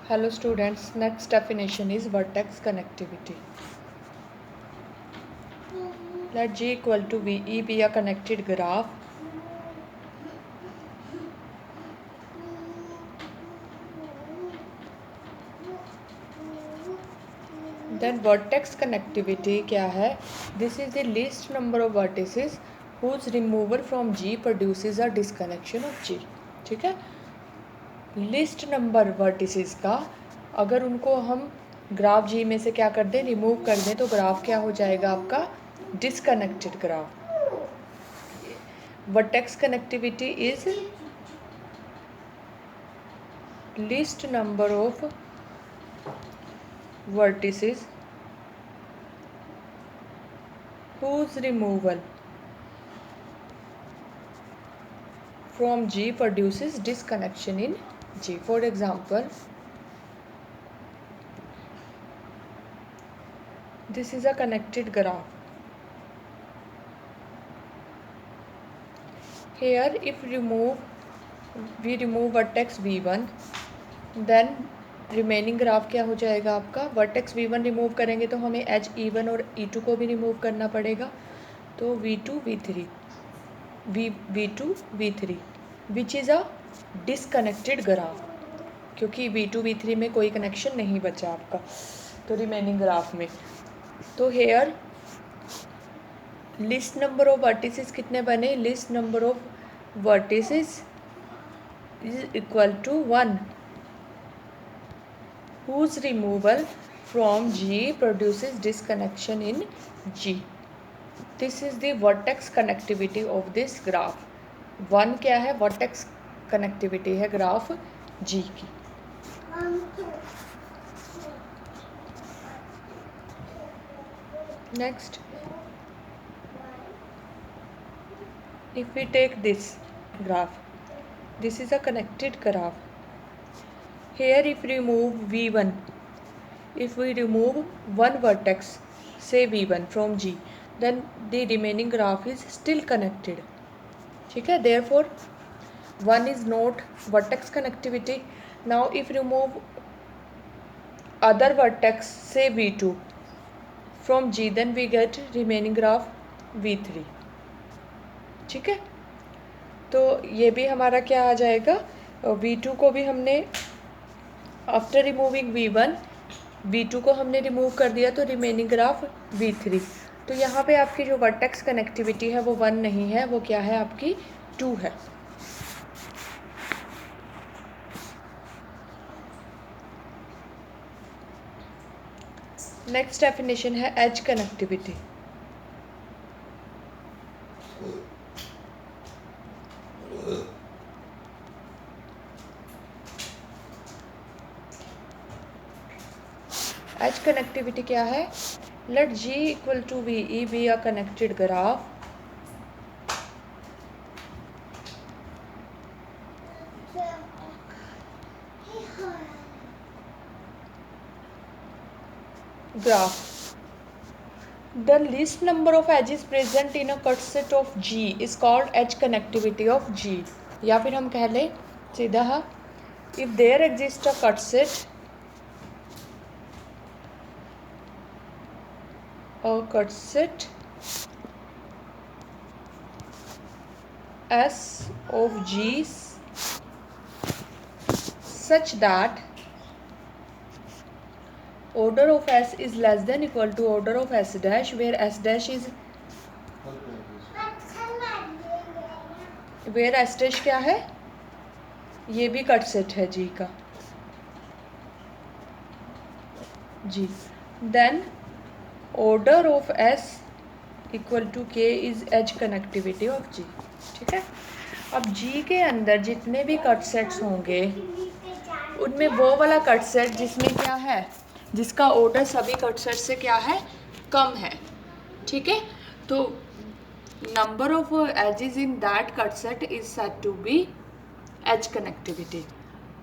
Hello students, next definition is vertex connectivity. Let G equal to VE be a connected graph. Then vertex connectivity क्या है? This is the least number of vertices whose removal from G produces a disconnection of G. ठीक है, list number vertices का अगर उनको हम graph जी में से क्या कर दें, रिमूव कर दें, तो ग्राफ क्या हो जाएगा आपका? Disconnected graph. Vertex connectivity is least number of vertices whose removal from G produces disconnection in G. For example, this is a connected graph. Here if we remove vertex V1, then remaining graph क्या हो जाएगा आपका? Vertex V1 remove करेंगे तो हमें as E1 और E2 को भी रिमूव करना पड़ेगा, तो V2 V3 V2 V3 which is a disconnected graph, क्योंकि V2 V3 में कोई कनेक्शन नहीं बचा आपका तो रिमेनिंग ग्राफ में. तो here least number of vertices कितने बने? Least number of vertices is equal to 1 whose removal from G produces disconnection in G. This is the vertex connectivity of this graph. 1 क्या है? vertex connectivity है graph G की. Next, if we take this graph, this is a connected graph. Here if we remove V1, if we remove one vertex, say V1 from G, then the remaining graph is still connected. ठीक है, therefore 1 is not vertex connectivity. Now if remove other vertex, say V2 from G, then we get remaining graph V3. ठीक है, तो ये भी हमारा क्या आ जाएगा? V2 को भी हमने आफ्टर रिमूविंग V1, V2 को हमने रिमूव कर दिया तो रिमेनिंग ग्राफ V3. तो यहाँ पे आपकी जो वर्टेक्स कनेक्टिविटी है वो 1 नहीं है, वो क्या है आपकी? 2 है. नेक्स्ट डेफिनेशन है एज कनेक्टिविटी. एज कनेक्टिविटी क्या है? Let G equal to VE be a connected graph The least number of edges present in a cut set of G is called edge connectivity of G. या फिर हम कह लें सीधा, if there exists a cut set, S of G such that order of S is less than equal to order of S dash, where S dash क्या है? ये भी कट सेट है G का. G then order of S equal to K is edge connectivity of G. ठीक है, अब G के अंदर जितने भी कट सेट्स होंगे उनमें वो वाला कट सेट जिसमें क्या है, जिसका ऑर्डर सभी कट सेट से क्या है? कम है. ठीक है, तो number of edges in that cut set is said to be edge connectivity.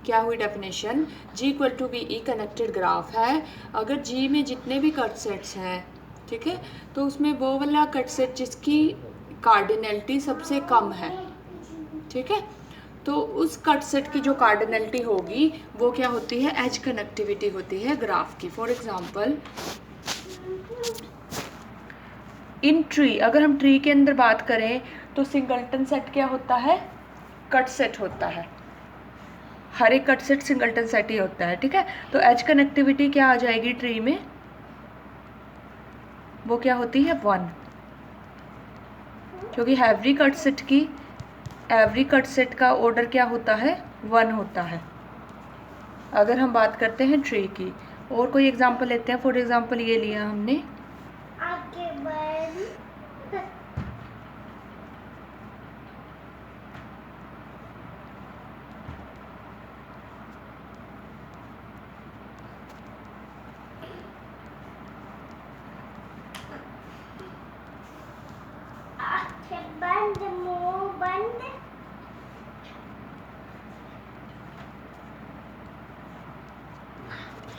क्या हुई definition? G equal to VE connected graph है. अगर G में जितने भी कट सेट्स हैं, ठीक है, तो उसमें वो वाला कट सेट जिसकी कार्डिनलिटी सबसे कम है. ठीक है, तो उस कट सेट की जो कार्डिनलिटी होगी वो क्या होती है, एज कनेक्टिविटी होती है ग्राफ की। फॉर एग्जांपल इन ट्री, अगर हम ट्री के अंदर बात करें तो सिंगल्टन सेट क्या होता है, कट सेट होता है। हर एक कट सेट सिंगल्टन सेट ही होता है, ठीक है। तो एज कनेक्टिविटी क्या आ जाएगी ट्री में, वो क्या होती है 1, क्योंकि एवरी कट सेट का ऑर्डर क्या होता है, 1 होता है। अगर हम बात करते हैं ट्री की, और कोई एग्जांपल लेते हैं। फॉर एग्जांपल ये लिया हमने,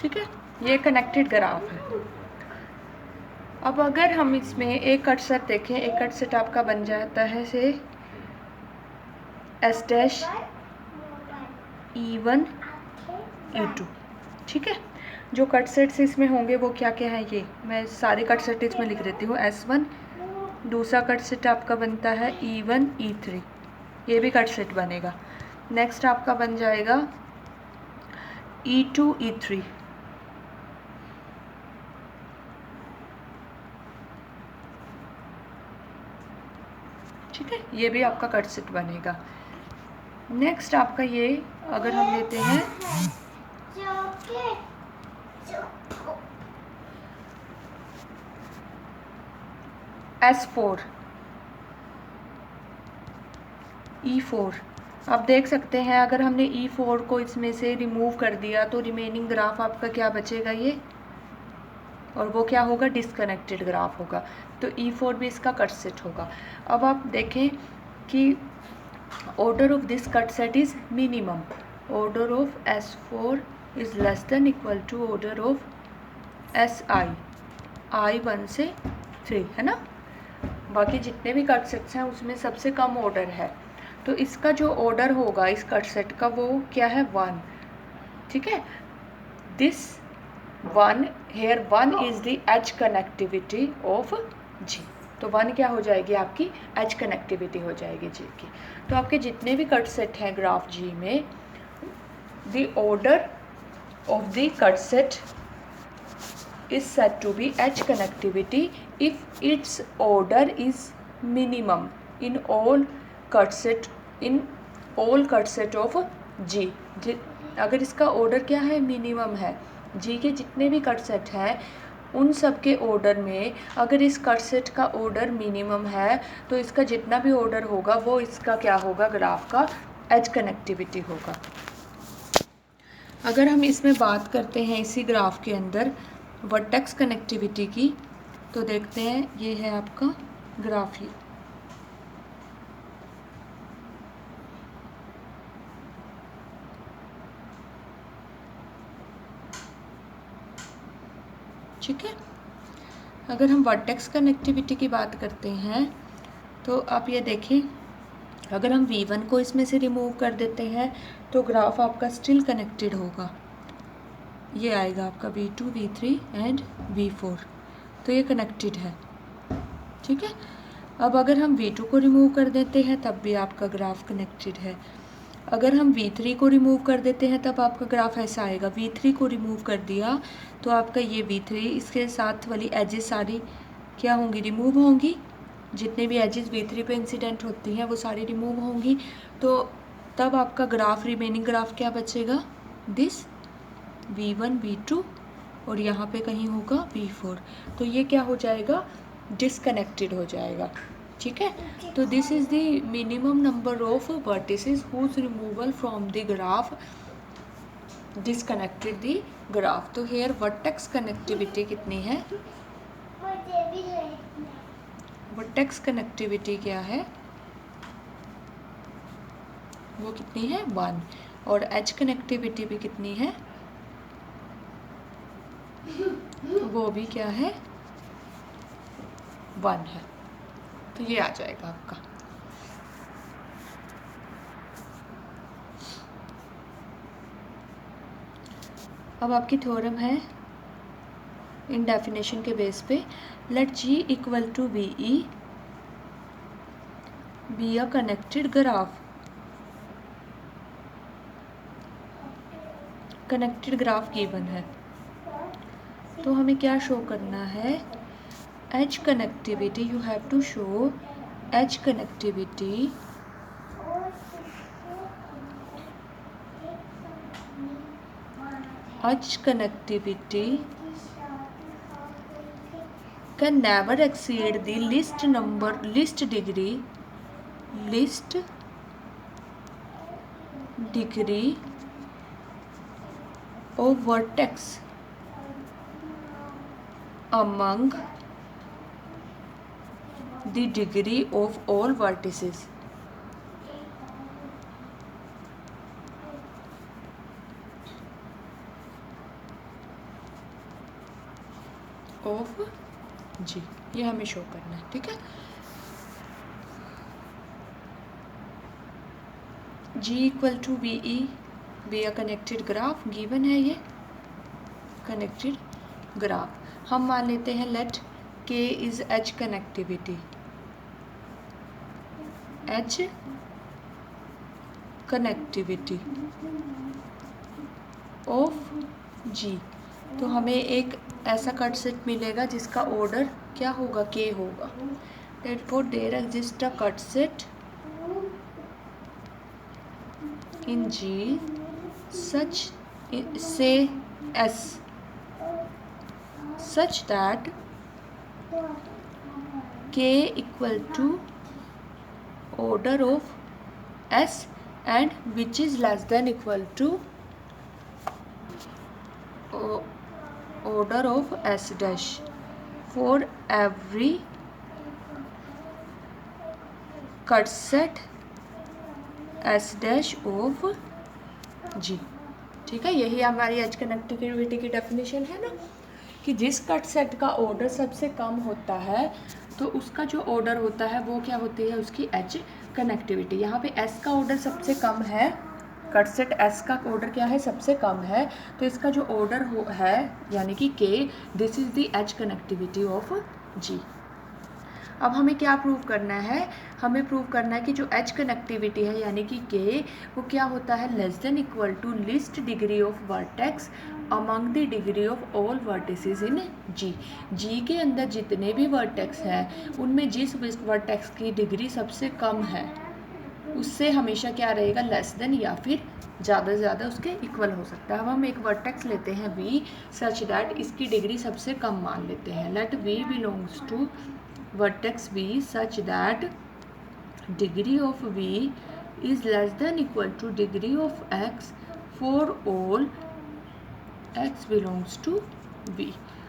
ठीक है, ये कनेक्टेड ग्राफ है। अब अगर हम इसमें एक कट सेट देखें, एक कट सेट आपका बन जाता है से एस डैश E1 E2, ठीक है। जो कट सेट्स इसमें होंगे वो क्या क्या है, ये मैं सारे कट सेट इसमें लिख देती हूँ। S1, दूसरा कट सेट आपका बनता है E1 E3, ये भी कट सेट बनेगा। नेक्स्ट आपका बन जाएगा E2 E3, ठीक है, ये भी आपका कट सेट बनेगा। नेक्स्ट आपका ये अगर हम लेते हैं S4 E4, आप देख सकते हैं अगर हमने E4 को इसमें से रिमूव कर दिया तो रिमेनिंग ग्राफ आपका क्या बचेगा ये, और वो क्या होगा, डिसकनेक्टेड ग्राफ होगा। तो E4 भी इसका कट सेट होगा। अब आप देखें कि order of this cut set is minimum, order of S4 is less than equal to order of SI, I1 से 3, है ना। बाकी जितने भी कट सेट्स हैं उसमें सबसे कम ऑर्डर है, तो इसका जो ऑर्डर होगा इस कट सेट का वो क्या है, 1, ठीक है। This 1 here 1 is the edge connectivity of G, तो 1 क्या हो जाएगी, आपकी एज कनेक्टिविटी हो जाएगी G की। तो आपके जितने भी कट सेट हैं ग्राफ G में, the order of the cut set is said to be edge connectivity if its order is minimum in all cut set of G। अगर इसका ऑर्डर क्या है, मिनिमम है, G के जितने भी कट सेट हैं उन सब के ऑर्डर में अगर इस कट सेट का ऑर्डर मिनिमम है तो इसका जितना भी ऑर्डर होगा वो इसका क्या होगा, ग्राफ का एज कनेक्टिविटी होगा। अगर हम इसमें बात करते हैं इसी ग्राफ के अंदर वर्टेक्स कनेक्टिविटी की, तो देखते हैं ये है आपका ग्राफ ही, ठीक है। अगर हम वर्टेक्स कनेक्टिविटी की बात करते हैं तो आप ये देखें, अगर हम V1 को इसमें से रिमूव कर देते हैं तो ग्राफ आपका स्टिल कनेक्टेड होगा, ये आएगा आपका V2 V3 एंड V4, तो ये कनेक्टेड है, ठीक है। अब अगर हम V2 को रिमूव कर देते हैं तब भी आपका ग्राफ कनेक्टेड है। अगर हम V3 को रिमूव कर देते हैं तब आपका ग्राफ ऐसा आएगा। V3 को रिमूव कर दिया तो आपका ये V3, इसके साथ वाली एजेस सारी क्या होंगी, रिमूव होंगी। जितने भी एजेस V3 पे इंसिडेंट होती हैं वो सारी रिमूव होंगी, तो तब आपका ग्राफ, रिमेनिंग ग्राफ क्या बचेगा, दिस V1 V2 और यहाँ पे कहीं होगा V4, तो ये क्या हो जाएगा, डिसकनेक्टेड हो जाएगा, ठीक है। तो this is the minimum number of vertices whose removal from the graph disconnected the graph. तो हेयर वर्टेक्स कनेक्टिविटी कितनी है, वर्टेक्स कनेक्टिविटी क्या है, वो कितनी है, 1, और एज कनेक्टिविटी भी कितनी है, वो भी क्या है, 1 है। तो ये आ जाएगा आपका। अब आपकी थ्योरम है इन डेफिनेशन के बेस पे, let G equal to V E be a connected graph. Connected graph given है, तो हमें क्या शो करना है, edge connectivity, you have to show edge connectivity can never exceed the least degree of vertex among the degree of all vertices of G। ये हमें show करना है, ठीक है। G equal to V E be a connected graph given है, ये connected graph. हम मान लेते हैं let K is edge connectivity, edge connectivity of G। तो हमें एक ऐसा कट सेट मिलेगा जिसका ऑर्डर क्या होगा, K होगा। Therefore there exists a cut set in G such say S such that K equal to order of S and which is less than equal to order of S dash for every cut set S dash of G। ठीक है, यही हमारी H connectivity की definition है ना, कि जिस cut set का ऑर्डर सबसे कम होता है तो उसका जो ऑर्डर होता है वो क्या होती है, उसकी एच कनेक्टिविटी। यहाँ पे एस का ऑर्डर सबसे कम है, कट सेट एस का ऑर्डर क्या है, सबसे कम है, तो इसका जो ऑर्डर है यानी कि K, this is the H connectivity of G. अब हमें क्या प्रूव करना है, हमें प्रूव करना है कि जो एच कनेक्टिविटी है यानी कि के, वो क्या होता है, less than equal to least degree of vertex among the degree of all vertices in G. G के अंदर जितने भी वर्टेक्स हैं उनमें जिस वर्टेक्स की डिग्री सबसे कम है उससे हमेशा क्या रहेगा, लेस देन या फिर ज़्यादा से ज़्यादा उसके इक्वल हो सकता है। अब हम एक वर्टेक्स लेते हैं वी सच दैट इसकी डिग्री सबसे कम मान लेते हैं। Let V belongs to vertex V such that degree of V is less than equal to degree of X for all X belongs to V।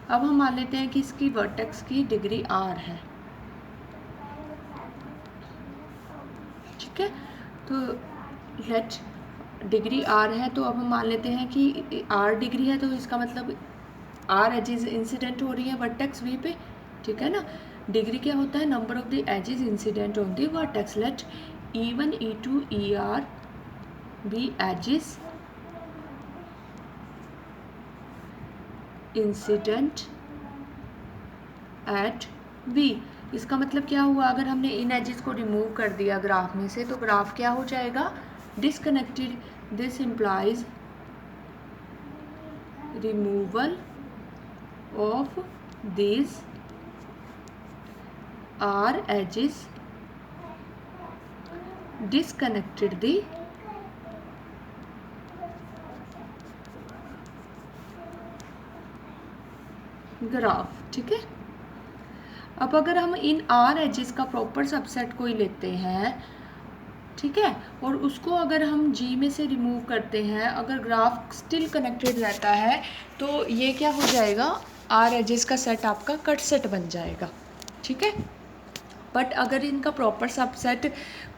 अब हम मान लेते हैं कि इसकी वर्टेक्स की डिग्री R है, ठीक है। तो लेट डिग्री R है, तो अब हम मान लेते हैं कि R डिग्री है, तो इसका मतलब R एजेस इंसिडेंट हो रही है वर्टेक्स V पे, ठीक है ना। डिग्री क्या होता है, number of the edges incident on the vertex. Let E1 E2 ER be edges incident at B। इसका मतलब क्या हुआ, अगर हमने इन एजेस को रिमूव कर दिया ग्राफ में से तो ग्राफ क्या हो जाएगा, disconnected. This implies removal of this R edges disconnected the graph, ठीक है। अब अगर हम इन R एजेस का प्रॉपर सबसेट कोई लेते हैं, ठीक है, और उसको अगर हम G में से रिमूव करते हैं, अगर ग्राफ स्टिल कनेक्टेड रहता है तो ये क्या हो जाएगा, R एजेस का सेट आपका कट सेट बन जाएगा, ठीक है। बट अगर इनका प्रॉपर सबसेट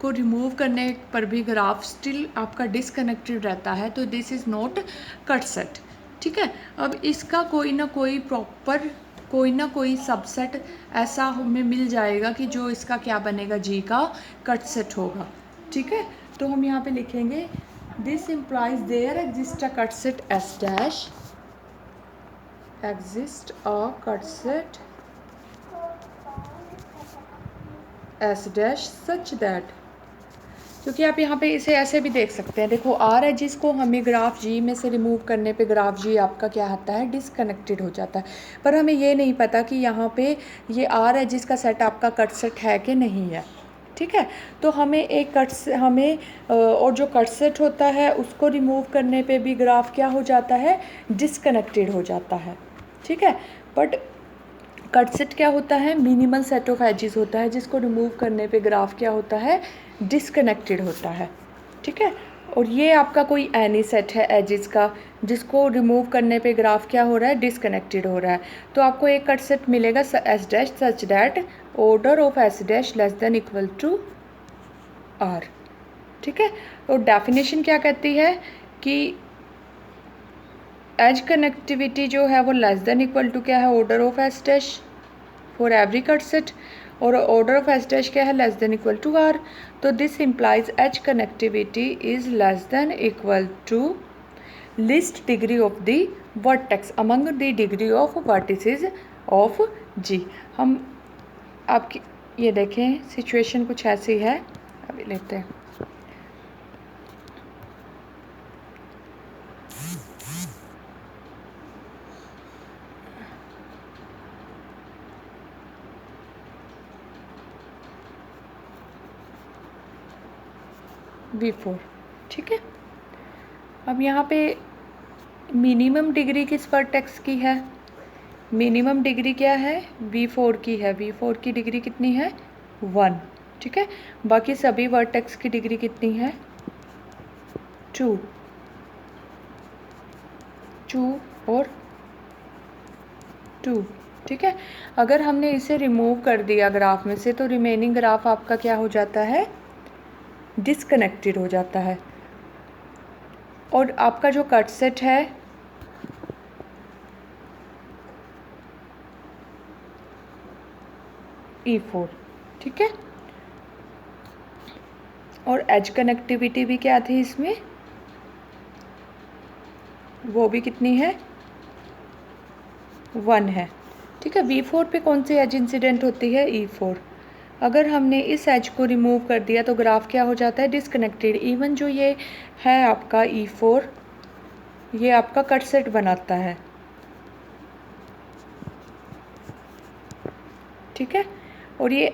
को रिमूव करने पर भी ग्राफ स्टिल आपका डिसकनेक्टेड रहता है तो this is not cut set, ठीक है। अब इसका कोई ना कोई प्रॉपर कोई ना कोई सबसेट ऐसा हमें मिल जाएगा कि जो इसका क्या बनेगा, जी का कट सेट होगा, ठीक है। तो हम यहाँ पे लिखेंगे this implies there exist a cut set S dash exist a cut set s dash such that, क्योंकि आप यहाँ पे इसे ऐसे भी देख सकते हैं, देखो आर है जिसको हमें ग्राफ जी में से रिमूव करने पे ग्राफ जी आपका क्या आता है, डिसकनेक्टेड हो जाता है। पर हमें ये नहीं पता कि यहाँ पे ये आर है जिसका सेट आपका कट सेट है कि नहीं है, ठीक है। तो हमें एक और जो कट सेट होता है उसको रिमूव करने पे भी ग्राफ क्या हो जाता है, डिसकनेक्टेड हो जाता है, ठीक है। बट कट सेट क्या होता है, मिनिमल सेट ऑफ एजेस होता है जिसको रिमूव करने पे ग्राफ क्या होता है, डिसकनेक्टेड होता है, ठीक है। और ये आपका कोई एनी सेट है एजेस का जिसको रिमूव करने पे ग्राफ क्या हो रहा है, डिसकनेक्टेड हो रहा है। तो आपको एक कट सेट मिलेगा S dash such that order of S dash less than equal to R, ठीक है। और डेफिनेशन क्या कहती है कि एज कनेक्टिविटी जो है वो लेस देन इक्वल टू क्या है, order of S dash for every cut set, और ऑर्डर ऑफ एस डैश क्या है, less than equal to R. तो this implies H connectivity is less than equal to least degree of the vertex among the degree of vertices of G. हम आपकी ये देखें situation कुछ ऐसी है, अभी लेते हैं। V4, ठीक है। अब यहाँ पे मिनिमम डिग्री किस वर्टेक्स की है, मिनिमम डिग्री क्या है, V4 की है। V4 की डिग्री कितनी है, 1, ठीक है। बाकी सभी वर्टेक्स की डिग्री कितनी है, 2 और 2, ठीक है। अगर हमने इसे रिमूव कर दिया ग्राफ में से तो रिमेनिंग ग्राफ आपका क्या हो जाता है, डिसकनेक्टेड हो जाता है। और आपका जो कट सेट है E4, ठीक है। और एज कनेक्टिविटी भी क्या थी इसमें, वो भी कितनी है, 1 है, ठीक है। V4 पे कौन सी एज इंसिडेंट होती है, E4। अगर हमने इस एज को रिमूव कर दिया तो ग्राफ क्या हो जाता है, डिसकनेक्टेड। इवन जो ये है आपका E4, ये आपका कट सेट बनाता है, ठीक है। और ये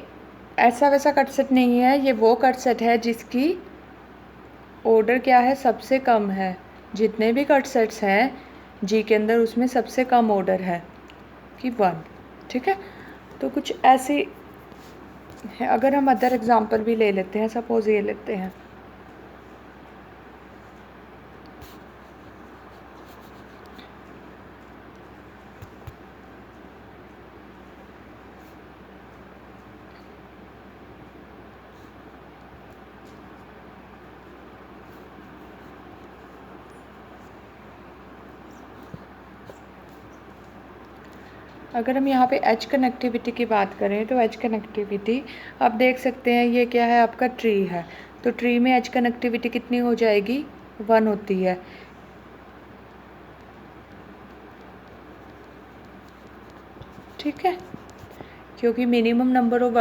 ऐसा वैसा कट सेट नहीं है, ये वो कट सेट है जिसकी ऑर्डर क्या है, सबसे कम है। जितने भी कट सेट्स हैं जी के अंदर उसमें सबसे कम ऑर्डर है कि 1, ठीक है। तो कुछ ऐसी है। अगर हम अदर एग्जांपल भी ले लेते हैं, सपोज ये लेते हैं, अगर हम यहाँ पे एच कनेक्टिविटी की बात करें तो एच कनेक्टिविटी आप देख सकते हैं, ये क्या है, आपका ट्री है। तो ट्री में एच कनेक्टिविटी कितनी हो जाएगी, 1 होती है, ठीक है। क्योंकि मिनिमम नंबर ऑफ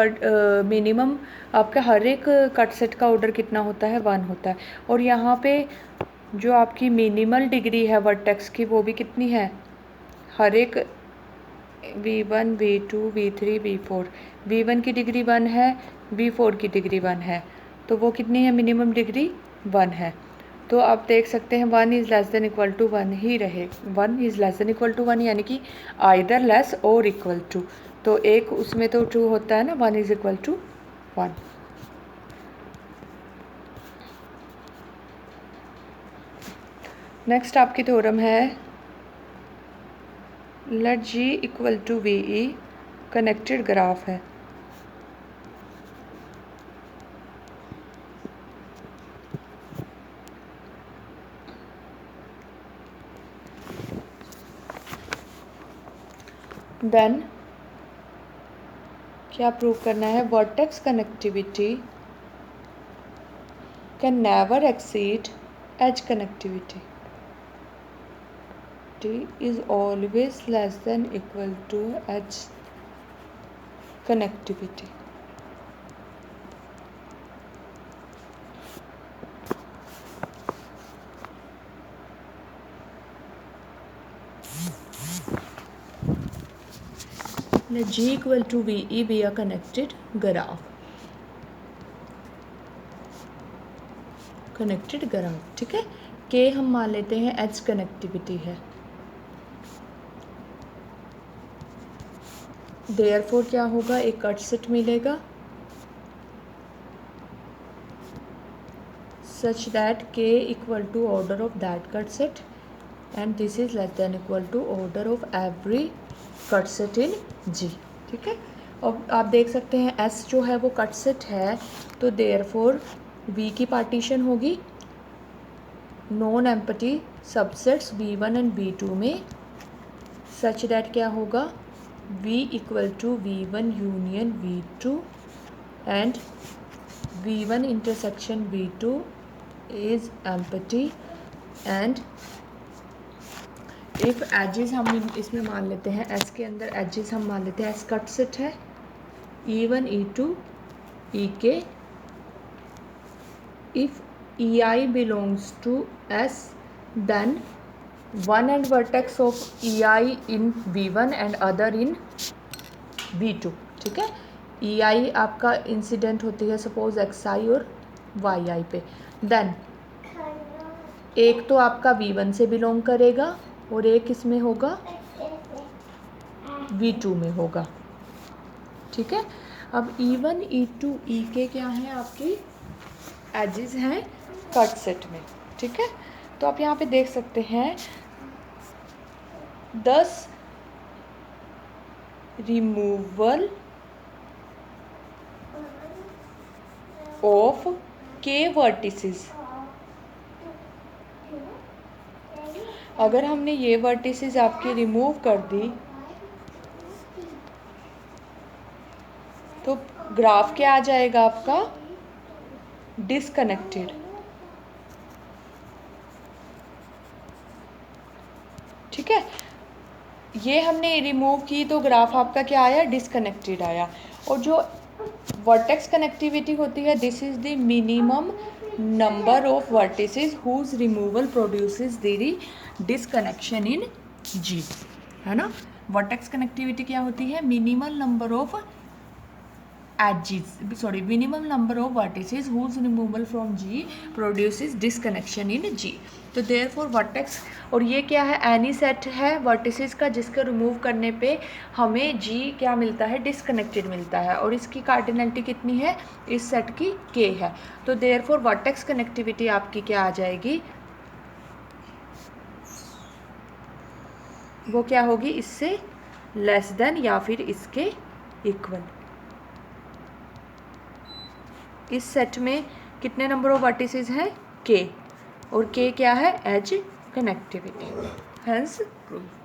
मिनिमम आपका हर एक कट सेट का ऑर्डर कितना होता है, 1 होता है। और यहाँ पे जो आपकी मिनिमल डिग्री है वर्टेक्स की वो भी कितनी है, हर एक V1 V2 V3 V4, V1 की डिग्री 1 है, V4 की डिग्री 1 है, तो वो कितनी है, मिनिमम डिग्री 1 है। तो आप देख सकते हैं 1 is less than equal to 1 ही रहे, 1 is less than equal to 1 यानी कि आइदर लेस और इक्वल टू। तो एक उसमें तो ट्रू होता है ना, 1 इज़ इक्वल टू 1। नेक्स्ट आपकी थ्योरम है let G equal to VE, connected graph है। देन क्या प्रूव करना है, vertex connectivity can never exceed edge connectivity. connectivity is always less than equal to H connectivity. Let G equal to VE be a connected graph. Connected graph, ठीक है। के हम मान लेते हैं एच कनेक्टिविटी है। देयरफॉर क्या होगा, एक कट सेट मिलेगा such that K equal to order of that cut set and this is less than equal to order of every cut set in G, ठीक है। अब आप देख सकते हैं एस जो है वो कट सेट है, तो देयरफॉर वी की पार्टीशन होगी non empty subsets V1 and V2 में सच दैट क्या होगा, V equal to V1 union V2 and V1 intersection V2 is empty and if edges हम इसमें मान लेते हैं, एस के अंदर एजेस हम मान लेते हैं एस कट सेट है E1 E2 EK if EI belongs to S then one end vertex of EI in V1 and other in V2, ठीक है। EI आपका इंसिडेंट होती है सपोज XI और YI पे, देन एक तो आपका V1 से बिलोंग करेगा और एक इसमें होगा V2 में होगा, ठीक है। अब E1 E2 EK क्या है, आपकी एजेस हैं कट सेट में, ठीक है। तो आप यहाँ पे देख सकते हैं 10 रिमूवल ऑफ के वर्टिसेस। अगर हमने ये वर्टिसेस आपकी रिमूव कर दी तो ग्राफ क्या आ जाएगा आपका, डिसकनेक्टेड, ठीक है। ये हमने रिमूव की तो ग्राफ आपका क्या आया, डिसकनेक्टेड आया। और जो वर्टेक्स कनेक्टिविटी होती है, this is the minimum number of vertices whose removal produces the disconnection in G, है ना। वर्टेक्स कनेक्टिविटी क्या होती है, minimal number of minimum number of vertices whose removal from G produces disconnection in G. तो therefore vertex, और ये क्या है, एनी सेट है वर्टिसेस का जिसका रिमूव करने पे हमें G क्या मिलता है, डिसकनेक्टेड मिलता है, और इसकी कार्डिनलिटी कितनी है, इस सेट की K है। तो therefore वर्टेक्स कनेक्टिविटी आपकी क्या आ जाएगी, वो क्या होगी, इससे लेस देन या फिर इसके इक्वल। इस सेट में कितने नंबर ऑफ वर्टिसेस हैं, K, और K क्या है, एज कनेक्टिविटी, हेंस प्रूफ।